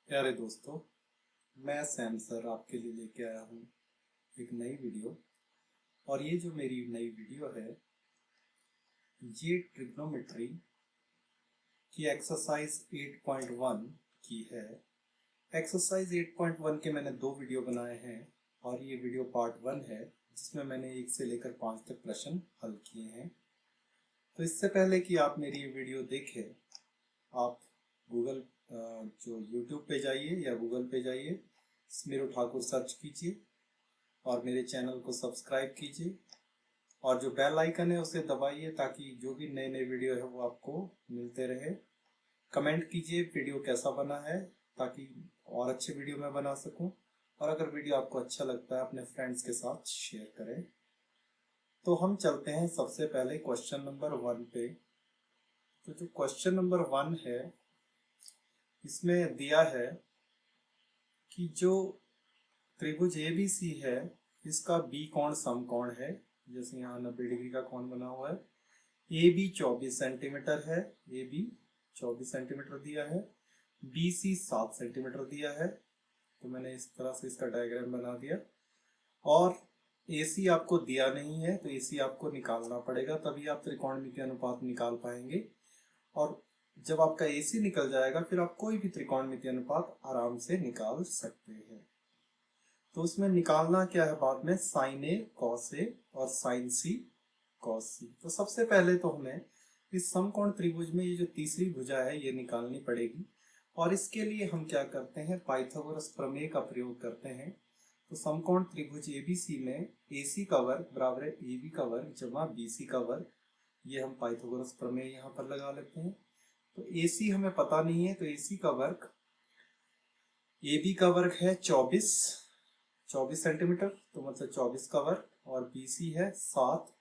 प्यारे दोस्तों, मैं सैम सर आपके लिए लेके आया हूँ एक नई वीडियो। और ये जो मेरी नई वीडियो है ये ट्रिग्नोमेट्री की एक्सरसाइज 8.1 की है। एक्सरसाइज 8.1 के मैंने 2 वीडियो बनाए हैं और ये वीडियो पार्ट 1 है जिसमें मैंने 1 से लेकर 5 तक प्रश्न हल किए हैं। तो इससे पहले कि आप मेरी ये वीडियो देखें, आप गूगल जो यूट्यूब पे जाइए या गूगल पे जाइए, स्मिरू ठाकुर सर्च कीजिए और मेरे चैनल को सब्सक्राइब कीजिए और जो बेल आइकन है उसे दबाइए ताकि जो भी नए नए वीडियो है वो आपको मिलते रहे। कमेंट कीजिए वीडियो कैसा बना है ताकि और अच्छे वीडियो मैं बना सकूं। और अगर वीडियो आपको अच्छा लगता है अपने फ्रेंड्स के साथ शेयर करें। तो हम चलते हैं सबसे पहले क्वेश्चन नंबर 1 पे। तो जो क्वेश्चन नंबर 1 है इसमें दिया है कि जो त्रिभुज ABC है इसका बी कोण समकोण है। जैसे यहाँ 90 डिग्री का कोण बना हुआ है। AB 24 सेंटीमीटर है, AB 24 सेंटीमीटर दिया है, BC 7 सेंटीमीटर दिया है। तो मैंने इस तरह से इसका डायग्राम बना दिया। और AC आपको दिया नहीं है तो AC आपको निकालना पड़ेगा, तभी आप त्रिकोणमितीय अनुपात निकाल पाएंगे। और जब आपका AC निकल जाएगा फिर आप कोई भी त्रिकोणमितीय अनुपात आराम से निकाल सकते हैं। तो उसमें निकालना क्या है बाद में, साइन ए कॉस ए और साइन सी कॉस सी। तो सबसे पहले तो हमें इस समकोण त्रिभुज में ये जो तीसरी भुजा है ये निकालनी पड़ेगी। और इसके लिए हम क्या करते हैं, पाइथागोरस प्रमेय का प्रयोग करते हैं। तो समकोण त्रिभुज ABC में AC का वर्ग बराबर है AB का वर्ग जमा BC का वर्ग। ये हम पाइथागोरस प्रमेय यहाँ पर लगा लेते हैं। तो AC हमें पता नहीं है तो AC का वर्ग, AB का वर्ग है 24 सेंटीमीटर, तो मतलब 24 का वर्ग, और BC है 7,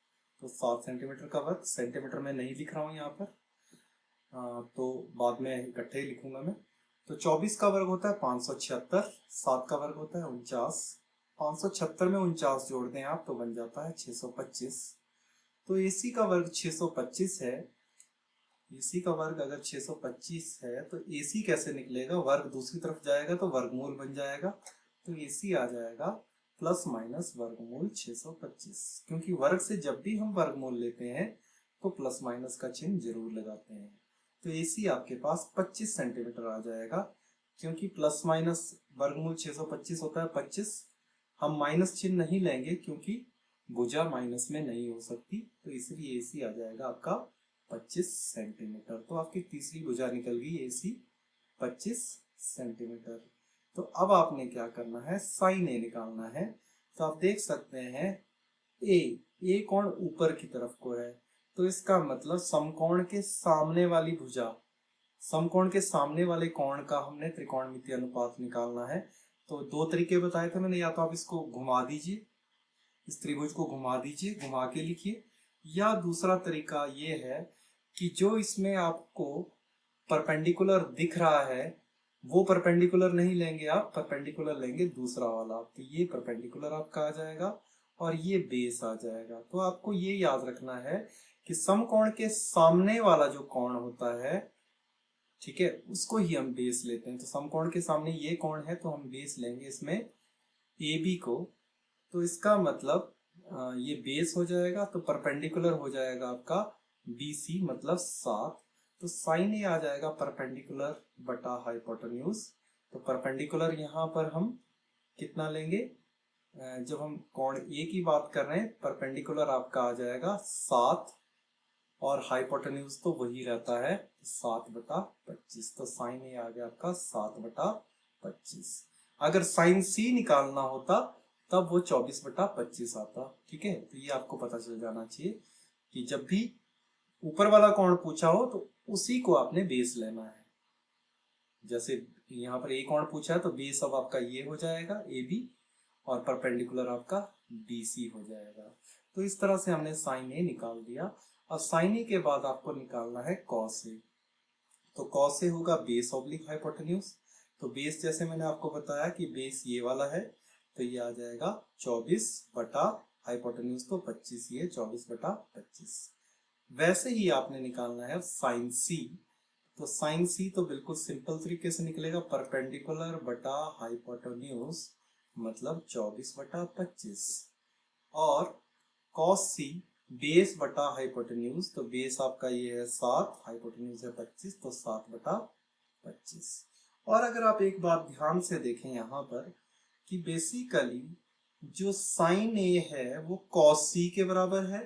तो 7 सेंटीमीटर का वर्ग। सेंटीमीटर में नहीं लिख रहा हूँ यहाँ पर, तो बाद में इकट्ठे ही लिखूंगा मैं। तो 24 का वर्ग होता है 576, 7 का वर्ग होता है 49। 576 में 49 जोड़ दें आप तो बन जाता है 625। तो AC का वर्ग 625 है। AC का वर्ग अगर 625 है तो AC कैसे निकलेगा, वर्ग दूसरी तरफ जाएगा तो वर्गमूल बन जाएगा। तो AC आ जाएगा प्लस माइनस वर्गमूल 625, क्योंकि वर्ग से जब भी हम वर्गमूल लेते हैं तो प्लस माइनस का चिन्ह जरूर लगाते हैं। तो AC आपके पास 25 सेंटीमीटर आ जाएगा, क्योंकि प्लस माइनस वर्गमूल 625 होता है 25। हम माइनस चिन्ह नहीं लेंगे क्योंकि भुजा माइनस में नहीं हो सकती, तो इसलिए AC आ जाएगा आपका 25 सेंटीमीटर। तो आपकी तीसरी भुजा निकल गई AC 25 सेंटीमीटर। तो अब आपने क्या करना है, साइन ए निकालना है। तो आप देख सकते हैं ए कोण ऊपर की तरफ को है, तो इसका मतलब समकोण के सामने वाली भुजा, समकोण के सामने वाले कोण का हमने त्रिकोणमितीय अनुपात निकालना है। तो 2 तरीके बताए थे मैंने, या तो आप इसको घुमा दीजिए, इस त्रिभुज को घुमा दीजिए, घुमा के लिखिए। या दूसरा तरीका ये है कि जो इसमें आपको परपेंडिकुलर दिख रहा है वो परपेंडिकुलर नहीं लेंगे आप, परपेंडिकुलर लेंगे दूसरा वाला। तो ये परपेंडिकुलर आपका आ जाएगा और ये बेस आ जाएगा। तो आपको ये याद रखना है कि समकोण के सामने वाला जो कोण होता है, ठीक है, उसको ही हम बेस लेते हैं। तो समकोण के सामने ये कोण है तो हम बेस लेंगे इसमें AB को। तो इसका मतलब ये बेस हो जाएगा तो परपेंडिकुलर हो जाएगा आपका BC मतलब 7। तो साइन ए आ जाएगा परपेंडिकुलर बटा हाइपोटेन्यूज। तो परपेंडिकुलर यहाँ पर हम कितना लेंगे, जब हम कोण ए की बात कर रहे हैं परपेंडिकुलर आपका आ जाएगा 7, और हाइपोटेन्यूज तो वही रहता है 7/25। तो साइन ए आ गया आपका 7/25। अगर साइन C निकालना होता तब वो 24/25 आता। ठीक है, तो ये आपको पता चल जाना चाहिए कि जब भी ऊपर वाला कोण पूछा हो तो उसी को आपने बेस लेना है। जैसे यहाँ पर ए कोण पूछा है तो बेस अब आपका ये हो जाएगा AB, और परपेंडिकुलर आपका BC हो जाएगा। तो इस तरह से हमने साइन ए निकाल दिया। अब साइन ए के बाद आपको निकालना है कॉस ए। तो कॉस ए होगा बेस ऑब्लिक हाइपोटेन्यूज। तो बेस जैसे मैंने आपको बताया कि बेस ये वाला है, तो ये आ जाएगा 24 बटा हाइपोटेन्यूज तो 25, ये 24/25। वैसे ही आपने निकालना है साइन C। तो साइन सी तो बिल्कुल सिंपल तरीके से निकलेगा, परपेंडिकुलर बटा हाइपोटेन्यूज मतलब 24/25। और कॉस सी बेस बटा हाइपोटेन्यूज, तो बेस आपका ये है 7, हाइपोटेन्यूज है 25, तो 7/25। और अगर आप एक बात ध्यान से देखें यहाँ पर कि बेसिकली जो साइन ए है वो कॉस सी के बराबर है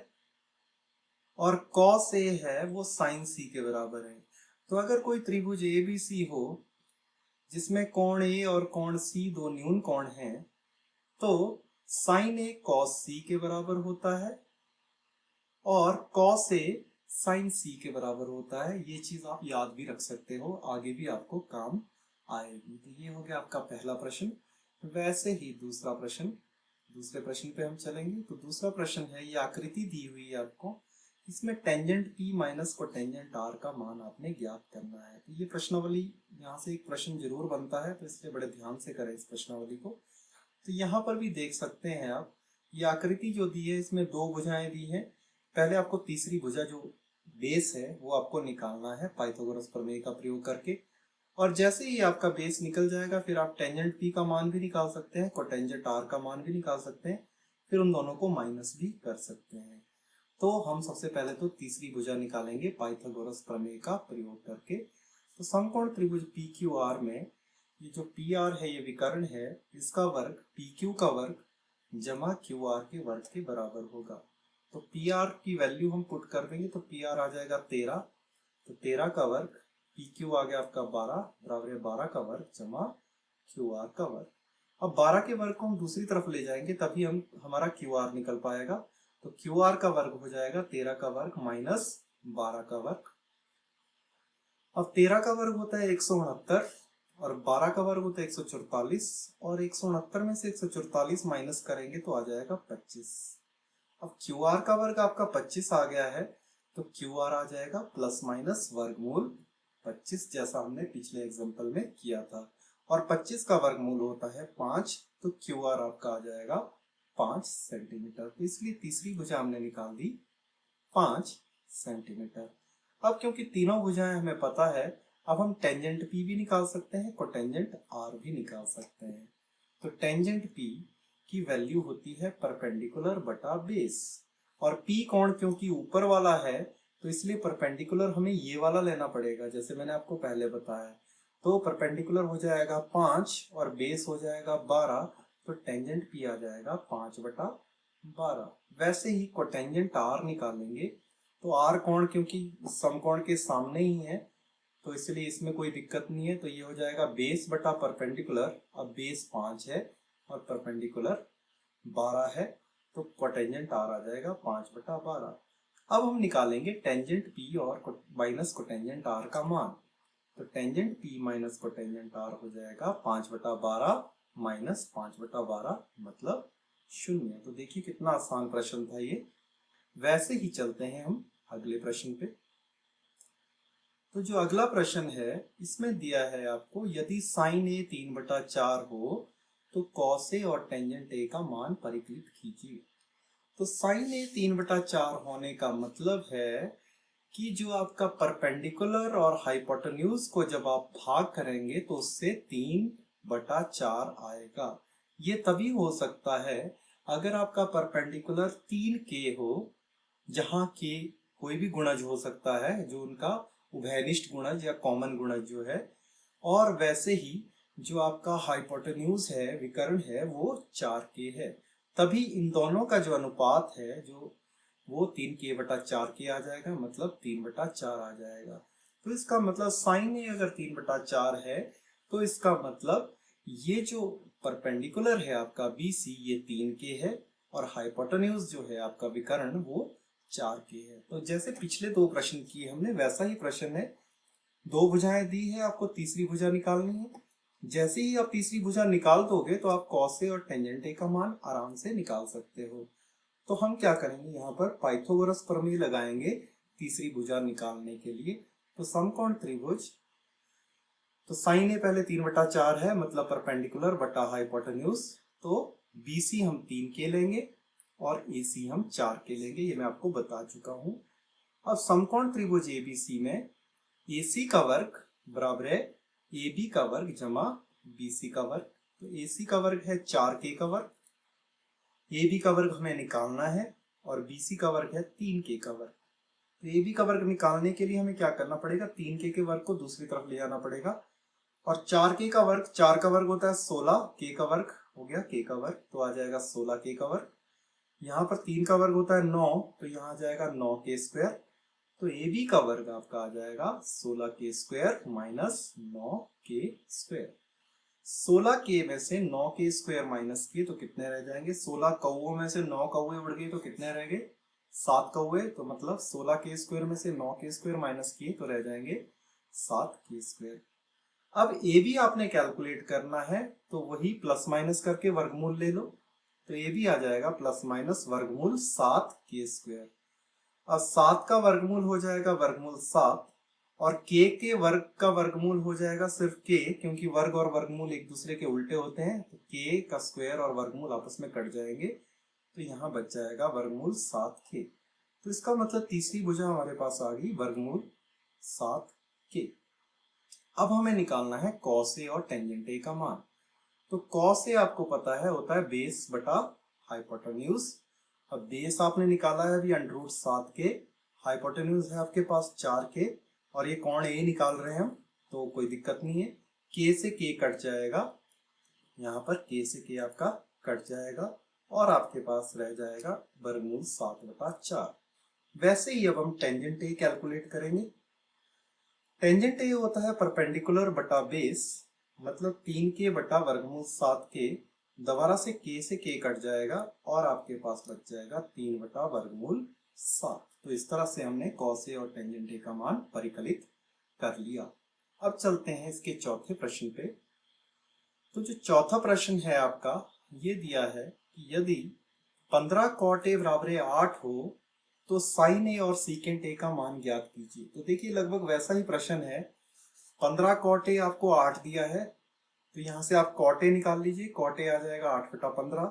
और कॉस ए है वो साइन सी के बराबर है। तो अगर कोई त्रिभुज ए बी सी हो जिसमें कोण ए और कोण सी दो न्यून कोण हैं, तो साइन ए कॉस सी के बराबर होता है और कॉस ए साइन सी के बराबर होता है। ये चीज आप याद भी रख सकते हो, आगे भी आपको काम आएगी। तो ये हो गया आपका पहला प्रश्न। वैसे ही दूसरा प्रश्न, दूसरे प्रश्न पे हम चलेंगे। तो दूसरा प्रश्न है, ये आकृति दी हुई है आपको, इसमें tangent P minus cotangent R का मान आपने ज्ञात करना है। तो ये प्रश्नावली, यहाँ से एक प्रश्न जरूर बनता है, तो इसलिए बड़े ध्यान से करें इस प्रश्नावली को। तो यहाँ पर भी देख सकते हैं आप, ये आकृति जो दी है इसमें दो भुजाएं दी हैं। पहले आपको तीसरी भुजा जो बेस है वो आपको निकालना है पाइथागोरस प्रमेय का प्रयोग करके। और जैसे ही आपका बेस निकल जाएगा फिर आप टेंजेंट P का मान भी निकाल सकते हैं, कोटेंजेंट R का मान भी निकाल सकते हैं, फिर उन दोनों को माइनस भी कर सकते हैं। तो हम सबसे पहले तो तीसरी भुजा निकालेंगे पाइथागोरस प्रमेय का प्रयोग करके। तो समकोण त्रिभुज PQR में ये जो PR है ये विकर्ण है, इसका वर्ग PQ का वर्ग जमा QR के वर्ग के बराबर होगा। तो PR की वैल्यू हम पुट कर देंगे, तो PR आ जाएगा 13, तो 13 का वर्ग, PQ आ गया आपका 12 बराबर है 12 का वर्ग जमा QR का वर्ग। अब 12 के वर्ग को हम दूसरी तरफ ले जाएंगे तभी हमारा QR निकल पाएगा। तो QR का वर्ग हो जाएगा 13 का वर्ग माइनस 12 का वर्ग। अब 13 का वर्ग होता है 169 और 12 का वर्ग होता है 144, और 169 में से 144 माइनस करेंगे तो आ जाएगा 25। अब QR का वर्ग आपका 25 आ गया है, तो QR आ जाएगा प्लस माइनस वर्गमूल 25, जैसा हमने पिछले एग्जांपल में किया था। और 25 का वर्गमूल होता है 5, तो QR आपका आ जाएगा 5 सेंटीमीटर। तो इसलिए तीसरी भुजा हमने निकाल दी 5 सेंटीमीटर। अब क्योंकि तीनों भुजाएं हमें पता है, अब हम टेंजेंट P भी निकाल सकते हैं, कोटेंजेंट R भी निकाल सकते हैं। तो टेंजेंट P की वैल्यू होती है परपेंडिकुलर बटा बेस, और P कोण क्योंकि ऊपर वाला है तो इसलिए परपेंडिकुलर हमें ये वाला लेना पड़ेगा, जैसे मैंने आपको पहले बताया। तो परपेंडिकुलर हो जाएगा 5 और बेस हो जाएगा 12, तो टेंजेंट P आ जाएगा 5/12। वैसे ही कोटेंजेंट R निकालेंगे, तो R कोण क्योंकि समकोण के सामने ही है तो इसलिए इसमें कोई दिक्कत नहीं है। तो ये हो जाएगा बेस बटा परपेंडिकुलर, अब बेस 5 है और परपेंडिकुलर 12 है, तो कोटेंजेंट R आ जाएगा 5/12। अब हम निकालेंगे टेंजेंट P और माइनस कोटेंजेंट R का मान। तो tangent P minus cotangent R हो जाएगा 5/12 माइनस 5/12 मतलब 0। तो देखिए कितना आसान प्रश्न था ये। वैसे ही चलते हैं हम अगले प्रश्न पे। तो जो अगला प्रश्न है इसमें दिया है आपको, यदि साइन ए 3/4 हो तो कॉस ए और टेंजेंट ए का मान परिकलित कीजिए। तो साइन ए 3/4 होने का मतलब है कि जो आपका परपेंडिकुलर और हाइपोटेन्यूज को जब आप भाग करेंगे तो उससे 3/4 आएगा। ये तभी हो सकता है अगर आपका परपेंडिकुलर 3K हो, जहां के कोई भी गुणज हो सकता है जो उनका उभयनिष्ठ गुणज या कॉमन गुणज जो है, और वैसे ही जो आपका हाइपोटेन्यूज है विकर्ण है वो 4K है, तभी इन दोनों का जो अनुपात है जो वो 3K/4K आ जाएगा, मतलब 3/4 आ जाएगा। तो इसका मतलब साइन ए अगर 3/4 है तो इसका मतलब ये जो परपेंडिकुलर है आपका BC ये 3K है और हाइपोटेन्यूज जो है आपका विकर्ण वो 4K है। तो जैसे पिछले दो प्रश्न किए हमने वैसा ही प्रश्न है। दो भुजाएं दी है, आपको तीसरी भुजा निकालनी है। जैसे ही आप तीसरी भुजा निकाल दोगे तो आप कॉस ए और टेंजेंट ए का मान आराम से निकाल सकते हो। तो हम क्या करेंगे, यहाँ पर पाइथागोरस प्रमेय लगाएंगे तीसरी भुजा निकालने के लिए। तो समकोण त्रिभुज, तो साइन ए पहले 3/4 है मतलब परपेंडिकुलर बटा हाइपोटेन्यूज, तो BC हम 3K लेंगे और AC हम 4K लेंगे, ये मैं आपको बता चुका हूं। अब समकोण त्रिभुज ABC में AC का वर्ग बराबर है AB का वर्ग जमा BC का वर्ग। तो AC का वर्ग है 4K का वर्ग, AB का वर्ग हमें निकालना है और BC का वर्ग है 3K का वर्ग। तो AB का वर्ग निकालने के लिए हमें क्या करना पड़ेगा, 3K के वर्ग को दूसरी तरफ ले जाना पड़ेगा और 4K का वर्ग, 4 का वर्ग होता है 16, K का वर्ग हो गया K का वर्ग, तो आ जाएगा 16K का वर्ग। यहाँ पर 3 का वर्ग होता है 9, तो यहाँ आ जाएगा 9K स्क्वायर। तो AB का वर्ग आपका आ जाएगा 16K square minus 9K square. 16K में से 9K स्क्वायर माइनस किए तो कितने रह जाएंगे, 16 कौओं में से 9 कौए उड़ गए तो कितने रह गए, 7 कौए। तो मतलब 16K स्क्वायर में से 9K स्क्वायर माइनस किए तो रह जाएंगे 7K स्क्वायर। अब ए बी आपने कैलकुलेट करना है तो वही प्लस माइनस करके वर्गमूल ले लो। तो ए बी आ जाएगा प्लस माइनस वर्गमूल 7K स्क्वायर। अब 7 का वर्गमूल हो जाएगा वर्गमूल 7 और K के वर्ग का वर्गमूल हो जाएगा सिर्फ K, क्योंकि वर्ग और वर्गमूल एक दूसरे के उल्टे होते हैं। तो K का स्क्वायर और वर्गमूल आपस में कट जाएंगे, तो यहाँ बच जाएगा वर्गमूल 7K। तो इसका मतलब तीसरी भुजा हमारे पास आ गई वर्गमूल 7K। अब हमें निकालना है कॉस ए और टेंजेंट ए का मान। तो कॉस ए आपको पता है होता है बेस बटा हाइपोटेन्यूज। अब बेस आपने निकाला है अभी √7K, हाइपोटेन्यूज है आपके पास 4K और ये कोण ए निकाल रहे हैं हम, तो कोई दिक्कत नहीं है। K से K कट जाएगा, यहाँ पर K से K आपका कट जाएगा और आपके पास रह जाएगा वर्गमूल 7/4। वैसे ही अब हम टेंजेंट ए कैलकुलेट करेंगे। टेंजेंट ए होता है परपेंडिकुलर बटा बेस, मतलब 3K बटा वर्गमूल 7K। दोबारा से K कट जाएगा और आपके पास बच जाएगा 3 बटा वर्गमूल 7। तो इस तरह से हमने कॉस ए और टेंजेंट ए का मान परिकलित कर लिया। अब चलते हैं इसके चौथे प्रश्न पे। तो जो चौथा प्रश्न है आपका ये दिया है कि यदि 15 कॉट ए बराबर 8 हो तो साइन ए और सीकेंट ए का मान ज्ञात कीजिए। तो देखिए लगभग वैसा ही प्रश्न है। 15 कॉट ए आपको 8 दिया है, तो यहां से आप कॉट ए निकाल लीजिए, कॉट ए आ जाएगा 8/15।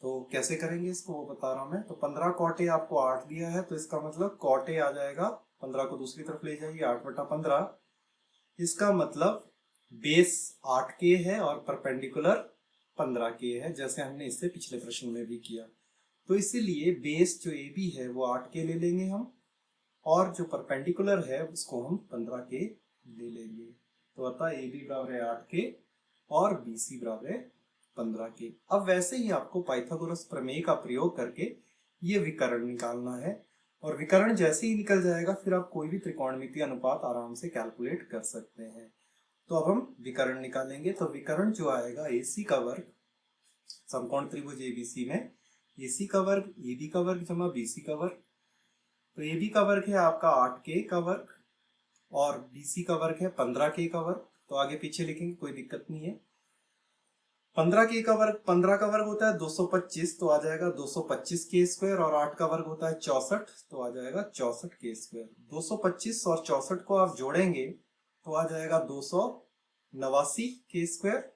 तो कैसे करेंगे इसको वो बता रहा हूं मैं। तो 15 कॉट ए आपको 8 दिया है, तो इसका मतलब कॉट ए आ जाएगा, 15 को दूसरी तरफ ले जाइए, 8/15। इसका मतलब बेस 8K है और परपेंडिकुलर 15K है, जैसे हमने इससे पिछले प्रश्न में भी किया। तो इसीलिए बेस जो ए बी है वो 8K ले लेंगे हम और जो परपेंडिकुलर है उसको हम 15K ले लेंगे। तो अतः ए बी बराबर है 8K और बी सी बराबर है 15K। अब वैसे ही आपको पाइथागोरस प्रमेय का प्रयोग करके ये विकर्ण निकालना है और विकर्ण जैसे ही निकल जाएगा फिर आप कोई भी त्रिकोणमितीय अनुपात आराम से कैलकुलेट कर सकते हैं। तो अब हम विकर्ण निकालेंगे। तो विकर्ण जो आएगा AC का वर्ग, समकोण त्रिभुज ABC में AC का वर्ग AB का वर्ग जमा BC का वर्ग। तो AB का वर्ग है आपका 8K का वर्ग और BC का वर्ग है 15K का वर्ग। तो आगे पीछे लिखेंगे कोई दिक्कत नहीं है। 15K का वर्ग, 15 का वर्ग होता है 225, तो आ जाएगा 225K स्क्वायर और 8 का वर्ग होता है 64, तो आ जाएगा 64K स्क्वायर। 225 और 64 को आप जोड़ेंगे तो आ जाएगा 289K स्क्वायर।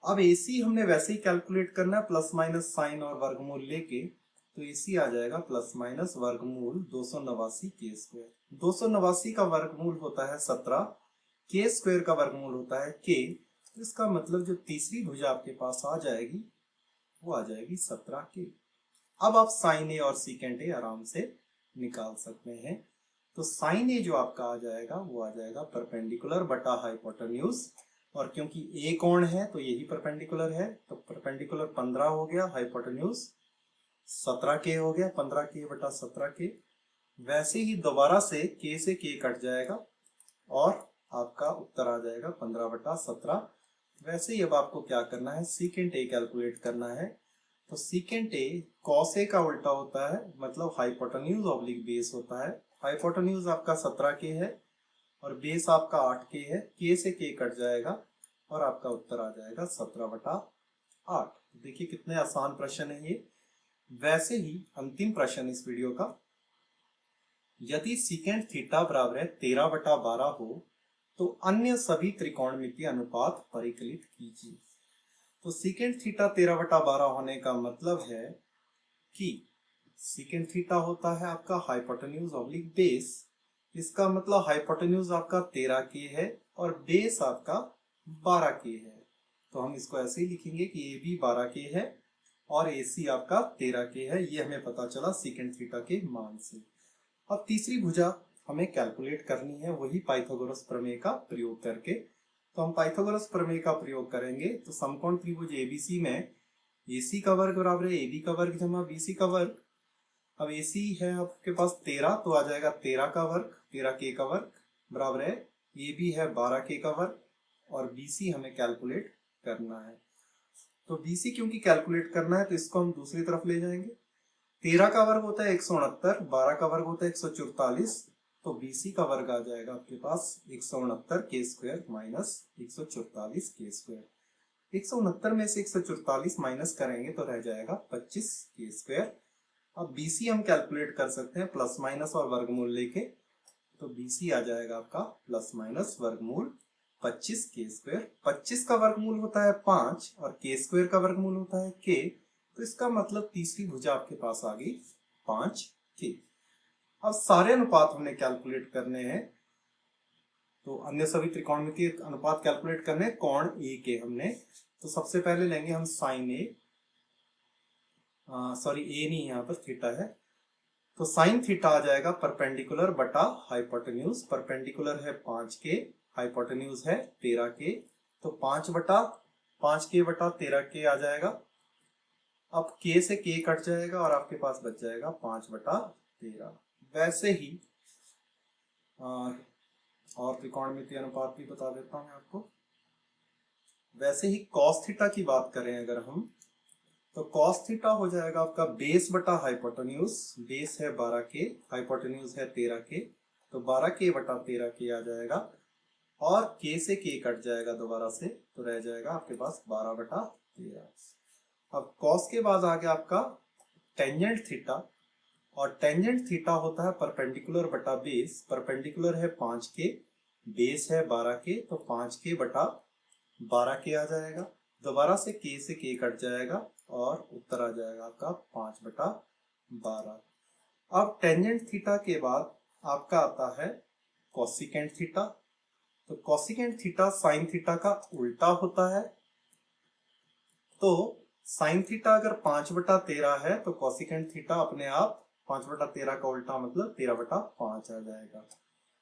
अब AC हमने वैसे ही कैलकुलेट करना है प्लस माइनस साइन और वर्गमूल लेके, तो AC आ जाएगा प्लस माइनस वर्गमूल 289K स्क्वायर। 289 का वर्गमूल होता है 17, K स्क्वायर का वर्गमूल होता है K। तो इसका मतलब जो तीसरी भुजा आपके पास आ जाएगी वो आ जाएगी 17K। अब आप साइन ए और सीकेंट ए आराम से निकाल सकते हैं। तो साइन ए जो आपका आ जाएगा वो आ जाएगा परपेंडिकुलर बटा हाइपोटेन्यूज, और क्योंकि ए कोण है तो यही परपेंडिकुलर है, तो परपेंडिकुलर 15 हो गया, हाइपोटेन्यूज 17K हो गया, 15K बटा 17K। वैसे ही दोबारा से K कट जाएगा और आपका उत्तर आ जाएगा 15/17। वैसे ही अब आपको क्या करना है, सीकेंट ए कैलकुलेट करना है। तो सीकेंट ए कॉस ए का उल्टा होता है, मतलब हाइपोटेन्यूज ऑब्लिक बेस होता है। हाइपोटेन्यूज आपका 17K है और बेस आपका 8K है। K से K कट जाएगा और आपका उत्तर आ जाएगा 17/8। देखिए कितने आसान प्रश्न है ये। वैसे ही अंतिम प्रश्न इस वीडियो का, यदि सीकेंट थीटा बराबर है 13/12 हो तो अन्य सभी त्रिकोणमितीय अनुपात परिकलित कीजिए। तो सीकेंट थीटा 13/12 होने का मतलब है कि सीकेंट थीटा होता है आपका हाइपोटेन्यूज ऑब्लिक बेस। इसका मतलब हाइपोटेन्यूज आपका 13 के है और बेस आपका 12 के है। तो हम इसको ऐसे ही लिखेंगे कि ए बी 12 के है और ए सी आपका 13 के है। ये हमें पता चला सीकेंट थीटा के मान से। अब तीसरी भुजा हमें कैलकुलेट करनी है, वही पाइथागोरस प्रमेय का प्रयोग करके। तो हम पाइथागोरस प्रमेय का प्रयोग करेंगे। तो समकोण त्रिभुज एबीसी में AC का वर्ग बराबर है AB का वर्ग जमा BC का वर्ग। अब AC है आपके पास 13, तो आ जाएगा 13 का वर्ग, 13 के का वर्ग बराबर है AB है 12 के का वर्ग और BC हमें कैलकुलेट करना है। तो BC क्योंकि कैलकुलेट करना है तो इसको हम दूसरी तरफ ले जाएंगे। 13 का वर्ग होता है 169, 12 का वर्ग होता है 144, तो BC का वर्ग आ जाएगा आपके पास 169 के स्क्वायर माइनस 144 के स्क्वायर। 169 में से 144 माइनस करेंगे तो रह जाएगा 25 के स्क्वायर। अब BC हम कैलकुलेट कर सकते हैं प्लस माइनस और वर्गमूल लेके। तो BC आ जाएगा आपका प्लस माइनस वर्गमूल 25 के स्क्वायर। 25 का वर्गमूल होता है 5 और के स्क्वायर का वर्गमूल होता है के। तो इसका मतलब तीसरी भुजा आपके पास आ गई 5 के। अब सारे अनुपात हमने कैलकुलेट करने हैं। तो अन्य सभी त्रिकोणमितीय अनुपात कैलकुलेट करने हैं कोण ए के हमने। तो सबसे पहले लेंगे हम साइन ए, सॉरी ए नहीं, यहाँ पर थीटा है। तो साइन थीटा आ जाएगा परपेंडिकुलर बटा हाइपोटेन्यूज। परपेंडिकुलर है 5 के, हाइपोटेन्यूज है 13 के, तो 5 के बटा 13 के आ जाएगा। अब के से के कट जाएगा और आपके पास बच जाएगा 5 बटा 13। वैसे ही और त्रिकोणमितीय अनुपात भी बता देता हूं आपको। वैसे ही कॉस थीटा की बात करें अगर हम, तो कॉस थीटा हो जाएगा आपका बेस बटा हाइपोटेन्यूज। बेस है 12 के, हाइपोटेन्यूज है 13 के, तो 12 के बटा 13 के आ जाएगा और के से के कट जाएगा दोबारा से, तो रह जाएगा आपके पास 12 बटा 13। अब कॉस के बाद आ गया आपका टेंजेंट थीटा, और टेंजेंट थीटा होता है परपेंडिकुलर बटा बेस। परपेंडिकुलर है 5 के, बेस है 12 के, तो 5 के बटा 12 के आ जाएगा। दोबारा से के कट जाएगा और उत्तर आ जाएगा आपका 5 बटा 12। अब टेंजेंट थीटा के बाद आपका आता है कोसिकेंट थीटा। तो कोसिकेंट थीटा साइन थीटा का उल्टा होता है। तो साइन थीटा अगर 5 बटा 13 है तो कोसिकेंट थीटा अपने आप 5 बटा 13 का उल्टा मतलब 13 बटा 5 आ जाएगा।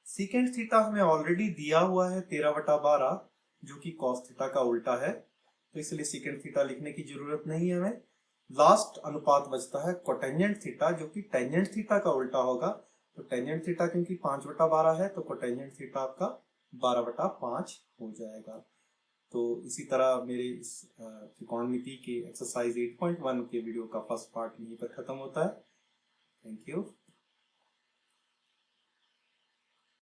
सीकेंट थीटा हमें ऑलरेडी दिया हुआ है 13 बटा 12, जो कि कॉस थीटा का उल्टा है, तो इसलिए सीकेंट थीटा लिखने की जरूरत नहीं है हमें। लास्ट अनुपात बचता है कोटेंजेंट थीटा, जो कि टेंजेंट थीटा का उल्टा होगा। तो टेंजेंट थीटा क्योंकि 5 बटा 12 है तो कोटेंजेंट थीटा आपका 12 बटा 5 हो जाएगा। तो इसी तरह मेरे इस त्रिकोणमिति के एक्सरसाइज 8.1 के वीडियो का फर्स्ट पार्ट यहीं पर खत्म होता है। Thank you.